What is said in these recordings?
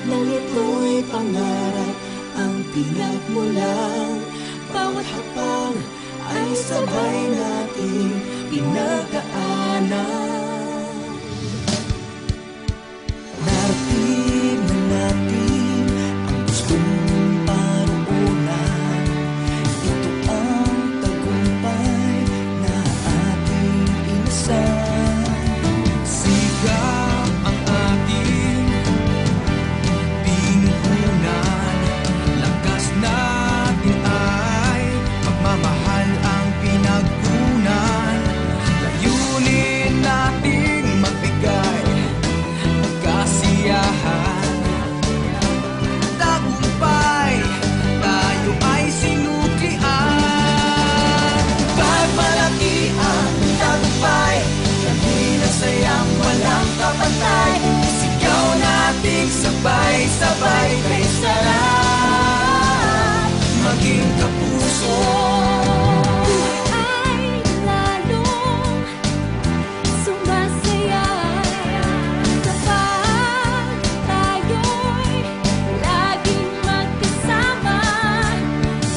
nang ito'y pangarap ang pinagmulan. Bawat hakbang ay sabay nating pinagdaanan. Narating na natin ang gustong paroonan. Ito ang tagumpay na ating inasal. Sigap ang ating pinuhunan, lakas natin ay pagmamahal ang pinagkunan. Layunin nating magbigay ng kasiyahan, tagumpay tayo ay sinuklian. Pagmalaki ang tagumpay, sabihin ang sayang walang kapantay. Isigaw nating sabay-sabay kay sarap maging kapuso. Ay lalong sumasaya kapag tayo'y laging magkasama.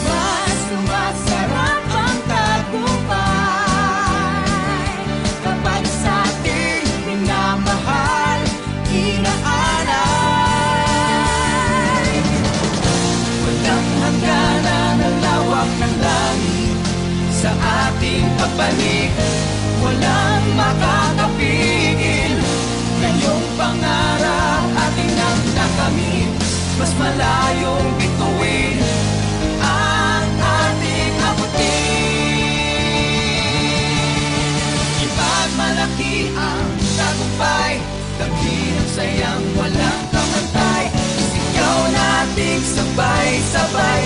Mas sumasarap ang tagumpay kapag sa ating minamahal inaalay. Walang hangganan ang lawak ng langit sa ating pagbalik. Walang makakapigil ngayong pangarap ating nang nakamit. Mas malayong bituin ang ating abutin. Ipagmalaki ang tagumpay, damhin ang sayang walang kamantay. Sigaw nating sabay-sabay